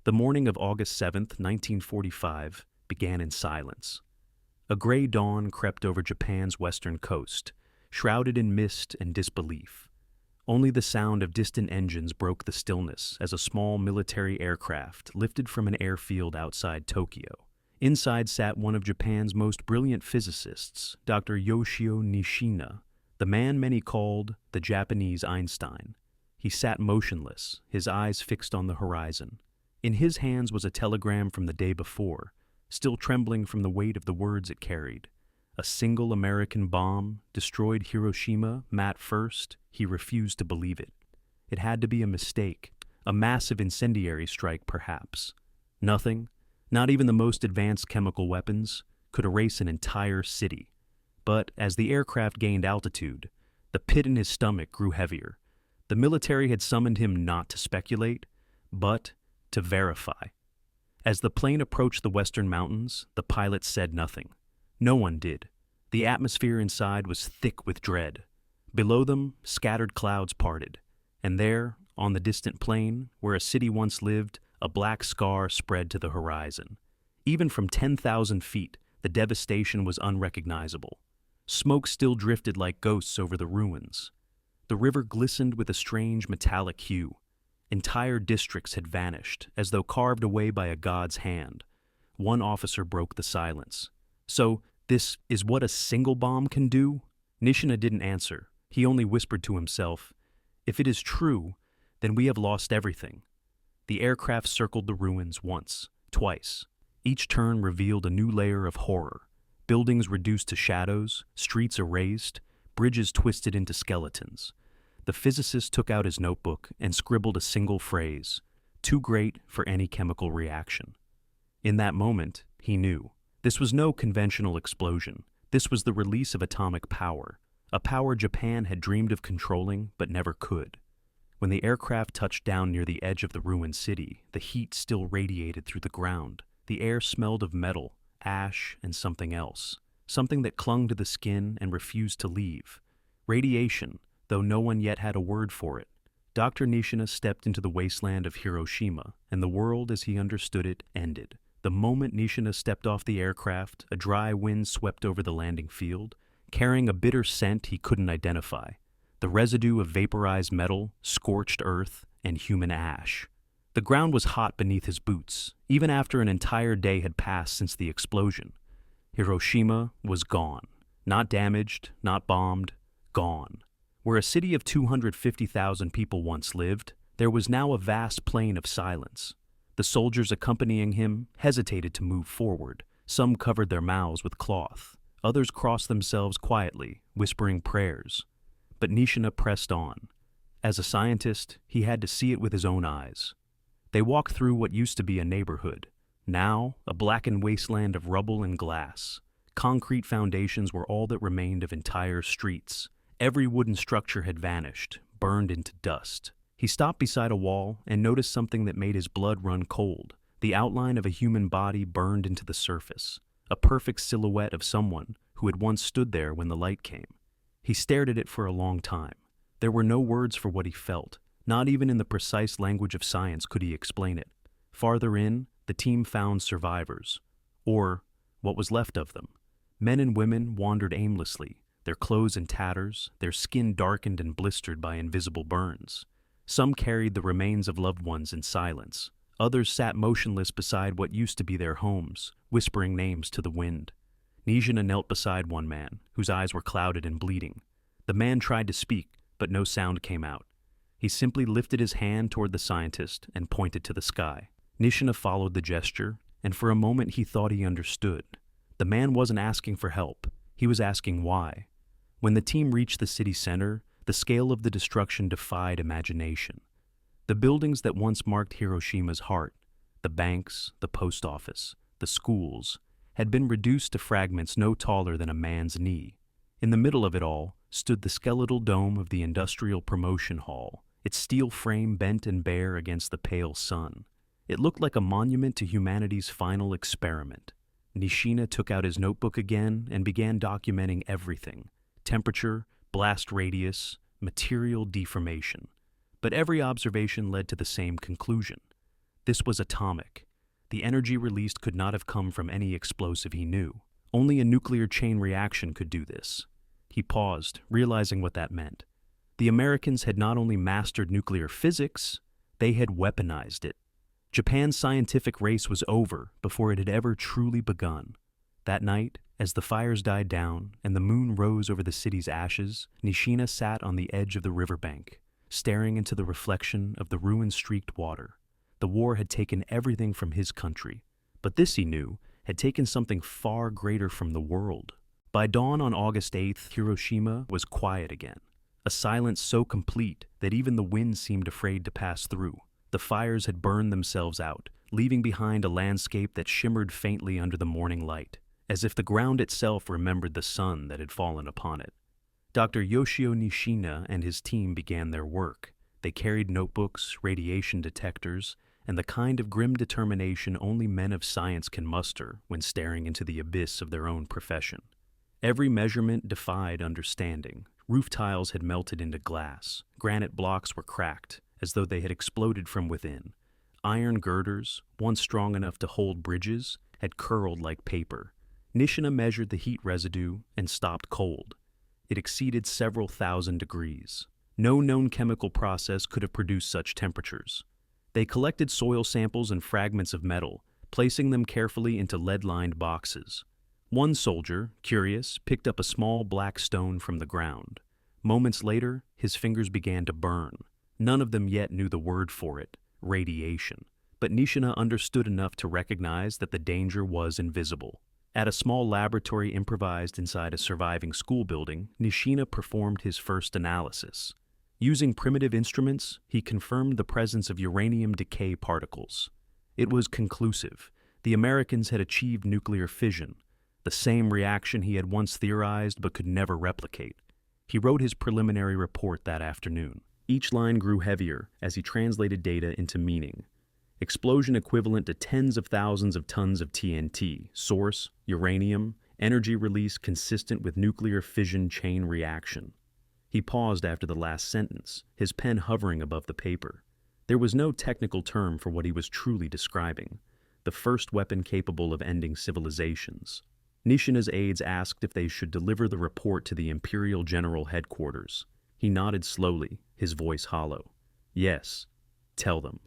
The morning of August 7th, 1945, began in silence. A gray dawn crept over Japan's western coast, shrouded in mist and disbelief. Only the sound of distant engines broke the stillness as a small military aircraft lifted from an airfield outside Tokyo. Inside sat one of Japan's most brilliant physicists, Dr. Yoshio Nishina, the man many called the Japanese Einstein. He sat motionless, his eyes fixed on the horizon. In his hands was a telegram from the day before, still trembling from the weight of the words it carried. A single American bomb destroyed Hiroshima, Matt first. He refused to believe it. It had to be a mistake, a massive incendiary strike perhaps. Nothing, not even the most advanced chemical weapons, could erase an entire city. But as the aircraft gained altitude, the pit in his stomach grew heavier. The military had summoned him not to speculate, but to verify. As the plane approached the western mountains, the pilot said nothing. No one did. The atmosphere inside was thick with dread. Below them, scattered clouds parted. And there, on the distant plain, where a city once lived, a black scar spread to the horizon. Even from 10,000 feet, the devastation was unrecognizable. Smoke still drifted like ghosts over the ruins. The river glistened with a strange metallic hue. Entire districts had vanished, as though carved away by a god's hand. One officer broke the silence. "So, this is what a single bomb can do?" Nishina didn't answer. He only whispered to himself, "If it is true, then we have lost everything." The aircraft circled the ruins once, twice. Each turn revealed a new layer of horror. Buildings reduced to shadows, streets erased, bridges twisted into skeletons. The physicist took out his notebook and scribbled a single phrase, too great for any chemical reaction. In that moment, he knew. This was no conventional explosion. This was the release of atomic power, a power Japan had dreamed of controlling but never could. When the aircraft touched down near the edge of the ruined city, the heat still radiated through the ground. The air smelled of metal, ash, and something else, something that clung to the skin and refused to leave. Radiation, though no one yet had a word for it. Dr. Nishina stepped into the wasteland of Hiroshima, and the world as he understood it ended. The moment Nishina stepped off the aircraft, a dry wind swept over the landing field, carrying a bitter scent he couldn't identify. The residue of vaporized metal, scorched earth, and human ash. The ground was hot beneath his boots, even after an entire day had passed since the explosion. Hiroshima was gone. Not damaged, not bombed, gone. Where a city of 250,000 people once lived, there was now a vast plain of silence. The soldiers accompanying him hesitated to move forward. Some covered their mouths with cloth. Others crossed themselves quietly, whispering prayers. But Nishina pressed on. As a scientist, he had to see it with his own eyes. They walked through what used to be a neighborhood. Now, a blackened wasteland of rubble and glass. Concrete foundations were all that remained of entire streets. Every wooden structure had vanished, burned into dust. He stopped beside a wall and noticed something that made his blood run cold. The outline of a human body burned into the surface. A perfect silhouette of someone who had once stood there when the light came. He stared at it for a long time. There were no words for what he felt. Not even in the precise language of science could he explain it. Farther in, the team found survivors. Or what was left of them. Men and women wandered aimlessly, their clothes in tatters, their skin darkened and blistered by invisible burns. Some carried the remains of loved ones in silence. Others sat motionless beside what used to be their homes, whispering names to the wind. Nishina knelt beside one man, whose eyes were clouded and bleeding. The man tried to speak, but no sound came out. He simply lifted his hand toward the scientist and pointed to the sky. Nishina followed the gesture, and for a moment he thought he understood. The man wasn't asking for help. He was asking why. When the team reached the city center, the scale of the destruction defied imagination. The buildings that once marked Hiroshima's heart, the banks, the post office, the schools, had been reduced to fragments no taller than a man's knee. In the middle of it all stood the skeletal dome of the Industrial Promotion Hall, its steel frame bent and bare against the pale sun. It looked like a monument to humanity's final experiment. Nishina took out his notebook again and began documenting everything: temperature, blast radius, material deformation. But every observation led to the same conclusion. This was atomic. The energy released could not have come from any explosive he knew. Only a nuclear chain reaction could do this. He paused, realizing what that meant. The Americans had not only mastered nuclear physics, they had weaponized it. Japan's scientific race was over before it had ever truly begun. That night, as the fires died down and the moon rose over the city's ashes, Nishina sat on the edge of the riverbank, staring into the reflection of the ruin-streaked water. The war had taken everything from his country, but this, he knew, had taken something far greater from the world. By dawn on August 8th, Hiroshima was quiet again, a silence so complete that even the wind seemed afraid to pass through. The fires had burned themselves out, leaving behind a landscape that shimmered faintly under the morning light, as if the ground itself remembered the sun that had fallen upon it. Dr. Yoshio Nishina and his team began their work. They carried notebooks, radiation detectors, and the kind of grim determination only men of science can muster when staring into the abyss of their own profession. Every measurement defied understanding. Roof tiles had melted into glass. Granite blocks were cracked, as though they had exploded from within. Iron girders, once strong enough to hold bridges, had curled like paper. Nishina measured the heat residue and stopped cold. It exceeded several thousand degrees. No known chemical process could have produced such temperatures. They collected soil samples and fragments of metal, placing them carefully into lead-lined boxes. One soldier, curious, picked up a small black stone from the ground. Moments later, his fingers began to burn. None of them yet knew the word for it, radiation. But Nishina understood enough to recognize that the danger was invisible. At a small laboratory improvised inside a surviving school building, Nishina performed his first analysis. Using primitive instruments, he confirmed the presence of uranium decay particles. It was conclusive. The Americans had achieved nuclear fission, the same reaction he had once theorized but could never replicate. He wrote his preliminary report that afternoon. Each line grew heavier as he translated data into meaning. Explosion equivalent to tens of thousands of tons of TNT. Source, uranium. Energy release consistent with nuclear fission chain reaction. He paused after the last sentence, his pen hovering above the paper. There was no technical term for what he was truly describing. The first weapon capable of ending civilizations. Nishina's aides asked if they should deliver the report to the Imperial General Headquarters. He nodded slowly, his voice hollow. Yes, tell them.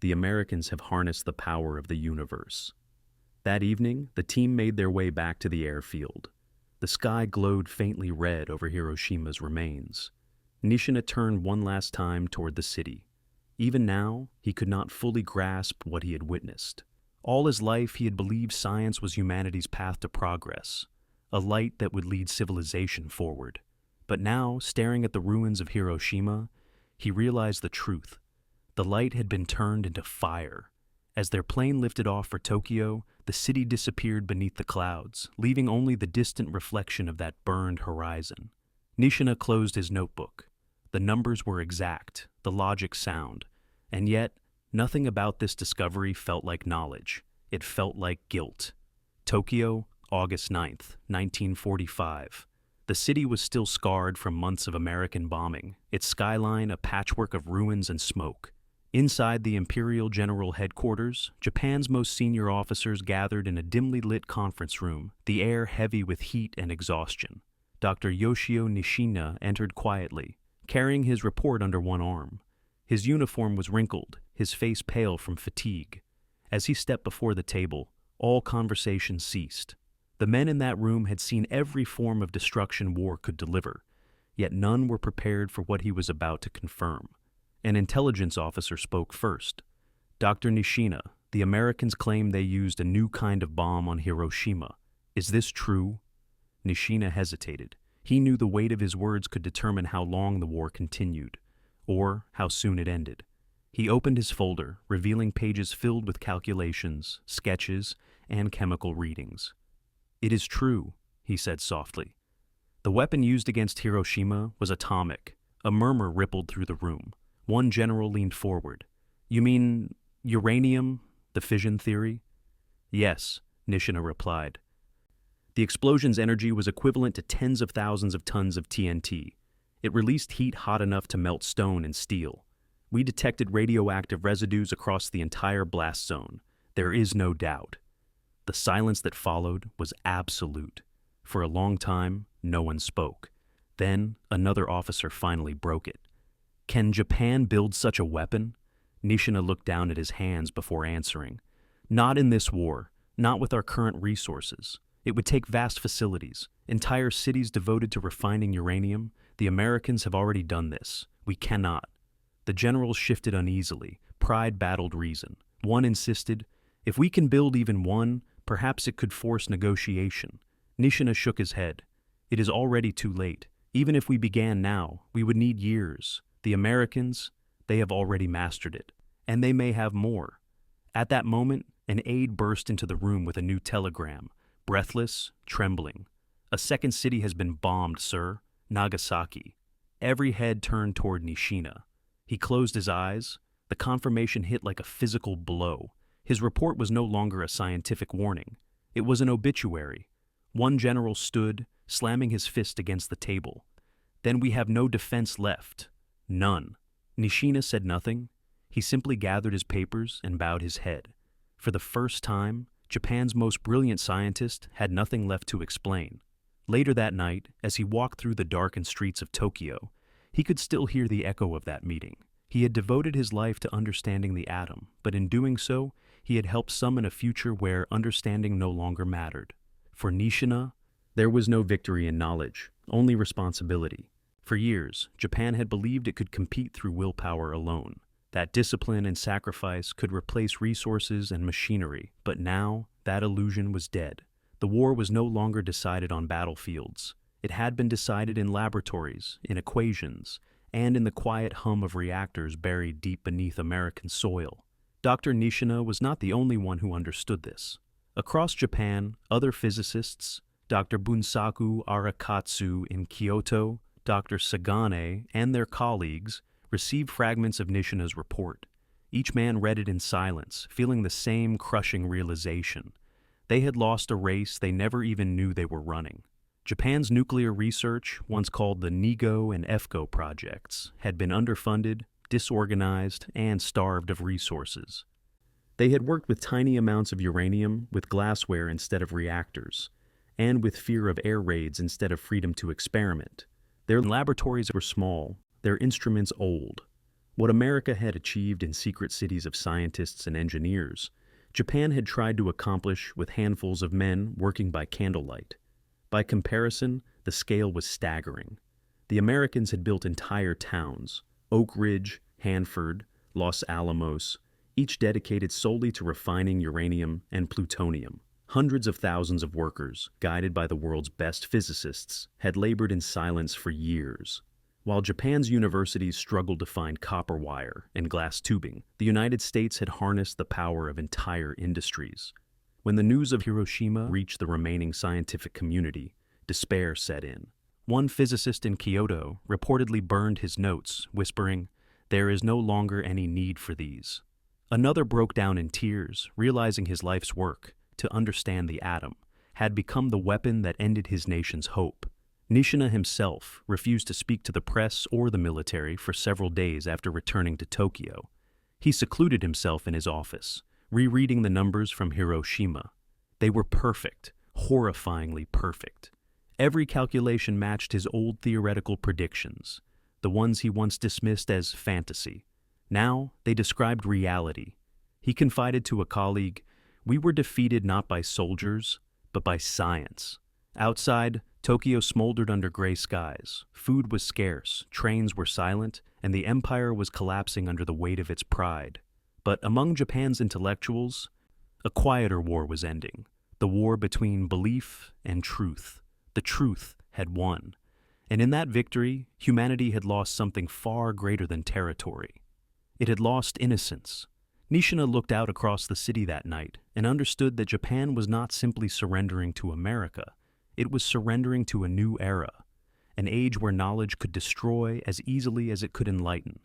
The Americans have harnessed the power of the universe. That evening, the team made their way back to the airfield. The sky glowed faintly red over Hiroshima's remains. Nishina turned one last time toward the city. Even now, he could not fully grasp what he had witnessed. All his life, he had believed science was humanity's path to progress, a light that would lead civilization forward. But now, staring at the ruins of Hiroshima, he realized the truth. The light had been turned into fire. As their plane lifted off for Tokyo, the city disappeared beneath the clouds, leaving only the distant reflection of that burned horizon. Nishina closed his notebook. The numbers were exact, the logic sound, and yet, nothing about this discovery felt like knowledge. It felt like guilt. Tokyo, August 9th, 1945. The city was still scarred from months of American bombing, its skyline a patchwork of ruins and smoke. Inside the Imperial General Headquarters, Japan's most senior officers gathered in a dimly lit conference room, the air heavy with heat and exhaustion. Dr. Yoshio Nishina entered quietly, carrying his report under one arm. His uniform was wrinkled, his face pale from fatigue. As he stepped before the table, all conversation ceased. The men in that room had seen every form of destruction war could deliver, yet none were prepared for what he was about to confirm. An intelligence officer spoke first. Dr. Nishina, the Americans claim they used a new kind of bomb on Hiroshima. Is this true? Nishina hesitated. He knew the weight of his words could determine how long the war continued, or how soon it ended. He opened his folder, revealing pages filled with calculations, sketches, and chemical readings. It is true, he said softly. The weapon used against Hiroshima was atomic. A murmur rippled through the room. One general leaned forward. You mean uranium, the fission theory? Yes, Nishina replied. The explosion's energy was equivalent to tens of thousands of tons of TNT. It released heat hot enough to melt stone and steel. We detected radioactive residues across the entire blast zone. There is no doubt. The silence that followed was absolute. For a long time, no one spoke. Then, another officer finally broke it. Can Japan build such a weapon? Nishina looked down at his hands before answering. Not in this war, not with our current resources. It would take vast facilities, entire cities devoted to refining uranium. The Americans have already done this. We cannot. The generals shifted uneasily. Pride battled reason. One insisted, if we can build even one, perhaps it could force negotiation. Nishina shook his head. It is already too late. Even if we began now, we would need years. The Americans, they have already mastered it. And they may have more. At that moment, an aide burst into the room with a new telegram, breathless, trembling. A second city has been bombed, sir. Nagasaki. Every head turned toward Nishina. He closed his eyes. The confirmation hit like a physical blow. His report was no longer a scientific warning. It was an obituary. One general stood, slamming his fist against the table. Then we have no defense left. None. Nishina said nothing. He simply gathered his papers and bowed his head. For the first time, Japan's most brilliant scientist had nothing left to explain. Later that night, as he walked through the darkened streets of Tokyo, he could still hear the echo of that meeting. He had devoted his life to understanding the atom, but in doing so, he had helped summon a future where understanding no longer mattered. For Nishina, there was no victory in knowledge, only responsibility. For years, Japan had believed it could compete through willpower alone, that discipline and sacrifice could replace resources and machinery, but now that illusion was dead. The war was no longer decided on battlefields. It had been decided in laboratories, in equations, and in the quiet hum of reactors buried deep beneath American soil. Dr. Nishina was not the only one who understood this. Across Japan, other physicists, Dr. Bunsaku Arakatsu in Kyoto, Dr. Sagane, and their colleagues, received fragments of Nishina's report. Each man read it in silence, feeling the same crushing realization. They had lost a race they never even knew they were running. Japan's nuclear research, once called the NIGO and EFCO projects, had been underfunded, disorganized, and starved of resources. They had worked with tiny amounts of uranium, with glassware instead of reactors, and with fear of air raids instead of freedom to experiment. Their laboratories were small, their instruments old. What America had achieved in secret cities of scientists and engineers, Japan had tried to accomplish with handfuls of men working by candlelight. By comparison, the scale was staggering. The Americans had built entire towns, Oak Ridge, Hanford, Los Alamos, each dedicated solely to refining uranium and plutonium. Hundreds of thousands of workers, guided by the world's best physicists, had labored in silence for years. While Japan's universities struggled to find copper wire and glass tubing, the United States had harnessed the power of entire industries. When the news of Hiroshima reached the remaining scientific community, despair set in. One physicist in Kyoto reportedly burned his notes, whispering, "There is no longer any need for these." Another broke down in tears, realizing his life's work, to understand the atom, had become the weapon that ended his nation's hope. Nishina himself refused to speak to the press or the military for several days after returning to Tokyo. He secluded himself in his office, rereading the numbers from Hiroshima. They were perfect, horrifyingly perfect. Every calculation matched his old theoretical predictions, the ones he once dismissed as fantasy. Now they described reality. He confided to a colleague, "We were defeated not by soldiers, but by science." Outside, Tokyo smoldered under gray skies. Food was scarce, trains were silent, and the empire was collapsing under the weight of its pride. But among Japan's intellectuals, a quieter war was ending. The war between belief and truth. The truth had won. And in that victory, humanity had lost something far greater than territory. It had lost innocence. Nishina looked out across the city that night and understood that Japan was not simply surrendering to America. It was surrendering to a new era, an age where knowledge could destroy as easily as it could enlighten.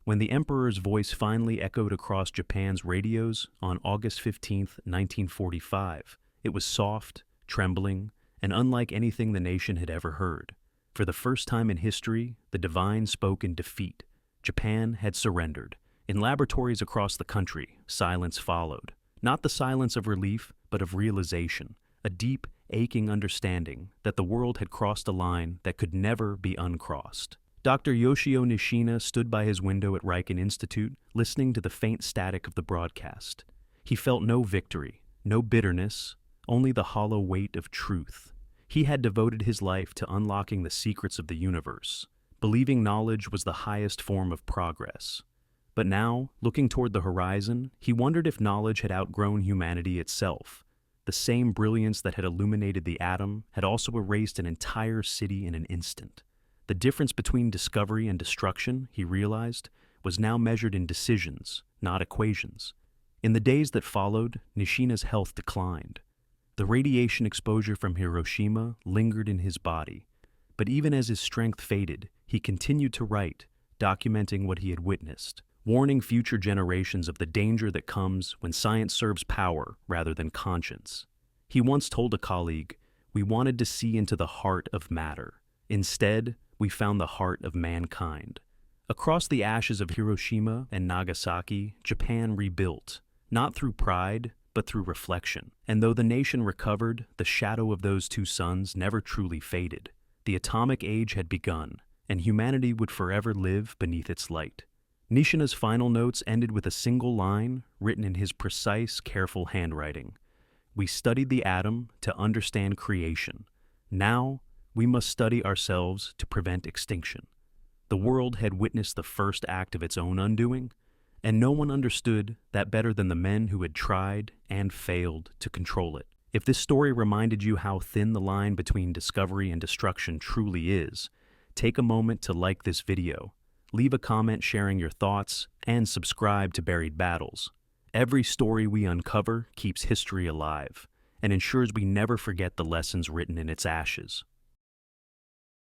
When the emperor's voice finally echoed across Japan's radios on August 15, 1945, it was soft, trembling, and unlike anything the nation had ever heard. For the first time in history, the divine spoke in defeat. Japan had surrendered. In laboratories across the country, silence followed. Not the silence of relief, but of realization, a deep, aching understanding that the world had crossed a line that could never be uncrossed. Dr. Yoshio Nishina stood by his window at Riken Institute, listening to the faint static of the broadcast. He felt no victory, no bitterness, only the hollow weight of truth. He had devoted his life to unlocking the secrets of the universe, believing knowledge was the highest form of progress. But now, looking toward the horizon, he wondered if knowledge had outgrown humanity itself. The same brilliance that had illuminated the atom had also erased an entire city in an instant. The difference between discovery and destruction, he realized, was now measured in decisions, not equations. In the days that followed, Nishina's health declined. The radiation exposure from Hiroshima lingered in his body, but even as his strength faded, he continued to write, documenting what he had witnessed, warning future generations of the danger that comes when science serves power rather than conscience. He once told a colleague, "We wanted to see into the heart of matter. Instead, we found the heart of mankind." Across the ashes of Hiroshima and Nagasaki, Japan rebuilt, not through pride, but through reflection. And though the nation recovered, the shadow of those two suns never truly faded. The atomic age had begun, and humanity would forever live beneath its light. Nishina's final notes ended with a single line written in his precise, careful handwriting. "We studied the atom to understand creation. Now, we must study ourselves to prevent extinction." The world had witnessed the first act of its own undoing, and no one understood that better than the men who had tried and failed to control it. If this story reminded you how thin the line between discovery and destruction truly is, take a moment to like this video, leave a comment sharing your thoughts, and subscribe to Buried Battles. Every story we uncover keeps history alive and ensures we never forget the lessons written in its ashes.